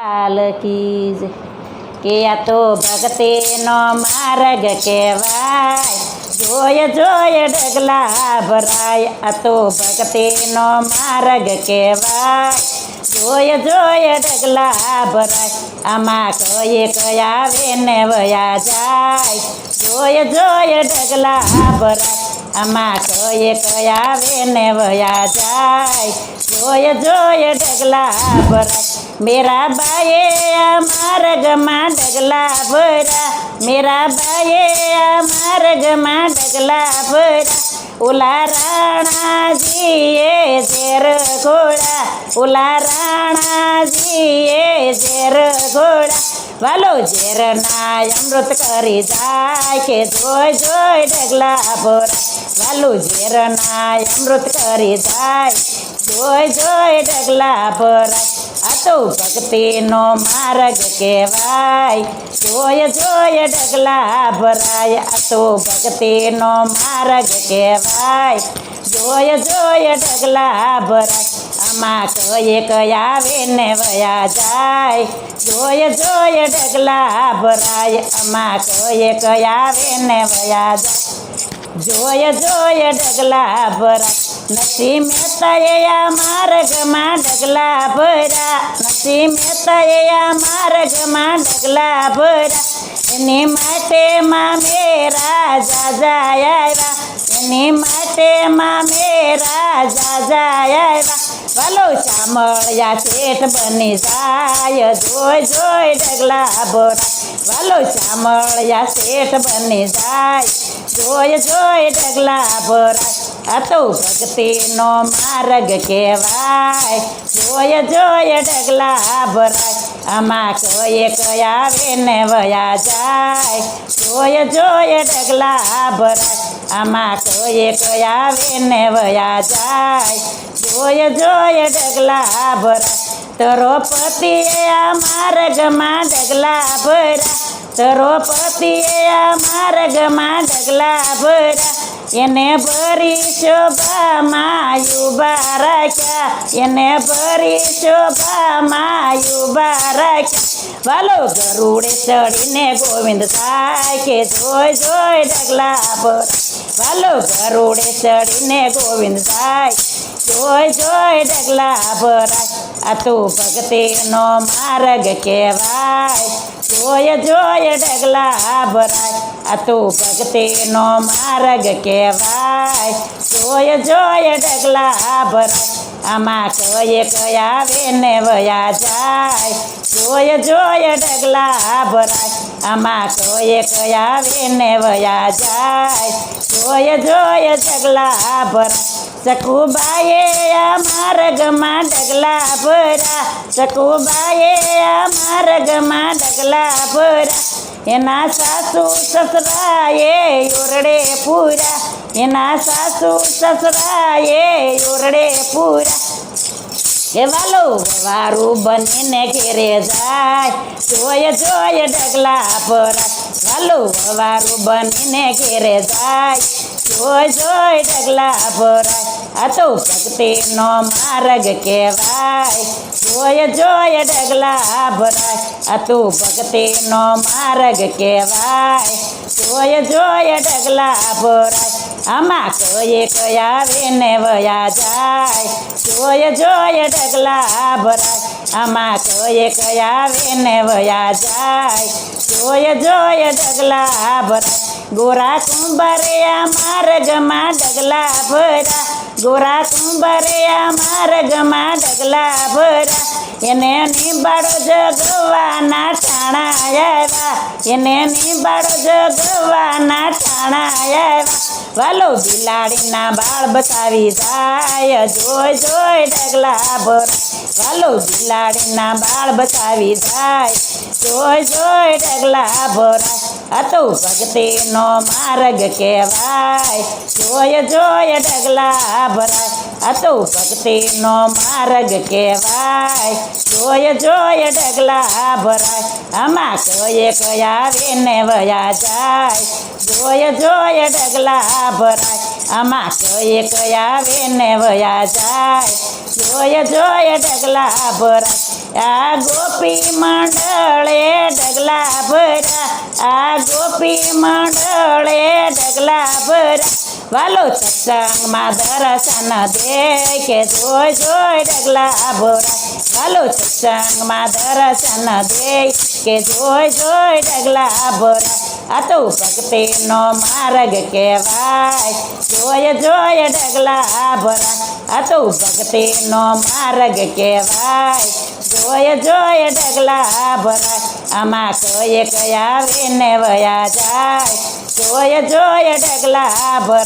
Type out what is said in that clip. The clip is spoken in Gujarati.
લાલ કી જય. કે આ તો ભક્તિનો માર્ગ કહેવાય, જોય જોય ડગલા ભરાય. આ તો ભક્તિનો માર્ગ કહેવાય, જોય જોય ડગલા ભરાય. આમાં કયે કયા આવે ને વયા જાય, જોય જોય ડગલા ભરાય. આમાં કયે કયા આવે ને વયા જાય, જોય જોય ડગલા ભરાય. મેરા બાએ આ માર્ગમાં ડગલા ભર્યા, મેરા બાએ આ માર્ગમાં ડગલા ભર્યા. ઓલા રાણાજીએ ઝેર ઘોડા, ઓલા રાણાજીએ ઝેર ઘોડા. વાલો ઝેરના અમૃત કરી જાય, કે જોઈ જોઈ ડગલા ભરાય. વાલું ઝેરના અમૃત કરી જાય, જોઈ જોઈ ડગલા ભરાય. આ તો ભક્તિનો માર્ગ કહેવાય, જોય જોય ડગલા ભરાય. આ તો ભક્તિનો માર્ગ કહેવાય, જોય જોય ડગલા ભરાય. આમાં કયે કયા આવે ને વયા જાય, જોય જોય ડગલા ભરાય. આમાં કયે કયા આવે ને વયા જાય, જોય જોય ડગલા ભરાય. નથી મહેતાએ આ માર્ગમાં ડગલા ભર્યા, નથી મહેતાએ આ માર્ગમાં ડગલા ભર્યા. એની માટે માં મેરા જાજા આવ્યા, એની માટે માં મેરા જાજા આવ્યા. વાલો શામળિયા શેઠ બની જાય, જોઈ જોઈ ડગલા ભરાય. વાલો શામળિયા શેઠ બની જાય, જોઈ જોઈ ડગલા ભરાય. આ તો ભક્તિનો માર્ગ કહેવાય, જોય જોય ડગલા ભરાય. આમાં કયે કયા આવે ને વયા જાય, જોય જોય ડગલા ભરાય. આમાં કયે કયા આવે ને વયા જાય, જોય જોય ડગલા ભરાય. તરોપતિએ આ માર્ગમાં ડગલા ભર્યા, તરોપતિએ આ માર્ગમાં ડગલા ભર્યા. એને ભરી શોભામાં ઉભા રાખ્યા, એને ભરી શોભામાં ઉભા રાખ્યા. વાલો ગરુડે ચડીને ગોવિંદ થાય, કે જોઈ જોઈ ડગલા ભરાય. વાલો ગરુડે ચડીને ગોવિંદ થાય, જોઈ જોઈ ડગલા ભરાય. આ તો ભક્તિનો માર્ગ કહેવાય, જોય જોય ડગલા ભરાય. આ તો ભક્તિનો માર્ગ કહેવાય, જોય જોય ડગલા ભરાય. આમાં કયે કયા આવે ને વયા જાય, જોય જોય ડગલા ભરાય. આમાં કયે કયા આવે ને વયા જાય, જોય જોય ડગલા ભરાય. સખુબાએ આ માર્ગમાં ડગલા ભર્યા, સખુબાએ આ માર્ગમાં ડગલા ભર્યા. એના સાસુ સસરાએ ઓરડે પૂર્યા, એના સાસુ સસરાએ ઓરડે પૂર્યા. એ વાલો વારું બનીને ઘેરે જાય, જોય જોય ડગલા ભરાય. વાલો વારું બનીને ઘેરે જાય, જોય જોય ડગલા ભરાય. આ તો ભક્તિનો માર્ગ કહેવાય, જોય જોય ડગલા ભરાય. આ તો ભક્તિનો માર્ગ કહેવાય, જોય જોય ડગલા ભરાય. આમાં કયે કયા આવે ને વયા જાય, જોય જોય ડગલા ભરાય. આમાં કયે કયા આવે ને વયા જાય, જોય જોય ડગલા ભરાય. ગોરા કુંભારે આ માર્ગમાં ડગલા ભર્યા, ગોરા કુંભારે આ માર્ગમાં ડગલા ભર્યા. એને નિબાડો જગવાના ટાણા આવ્યા, એને નિબાડો જગવાના ટાણા આવ્યા. વાલો બિલાડીના બાળ બતાવી જાય, જોઈ જોઈ ડગલા ભરાય. વાલો બિલાડીના બાળ બતાવી જાય, જોઈ જોઈ ડગલા ભરાય. આ તો ભક્તિનો માર્ગ કહેવાય, જોય જોય ડગલા ભરાય. આ તો ભક્તિનો માર્ગ કહેવાય, જોય જોય ડગલા ભરાય. આમાં કયે કયા આવે ને વયા જાય, જોય જોય ડગલા ભરાય. આમાં કયે કયા આવે ને વયા જાય, જોય જોય ડગલા ભરાય. આ ગોપી મંડળે ડગલા ભર્યા આ ગોપી મંડળે ડગલા ભર્યા વાલો સત્સંગમાં દર્શન દે કે જોઈ જોઈ ડગલા ભરાય વાલો સત્સંગમાં દર્શન દે કે જોઈ જોઈ ડગલા ભરાય આ તો ભક્તિનો માર્ગ કહેવાય જોય જોય ડગલા ભરાય આ તો ભક્તિનો માર્ગ કહેવાય જોય જોય ડગલા ભરાય આમાં કયે કયા આવે ને વયા જાય જોય જોય ડગલા ભરાય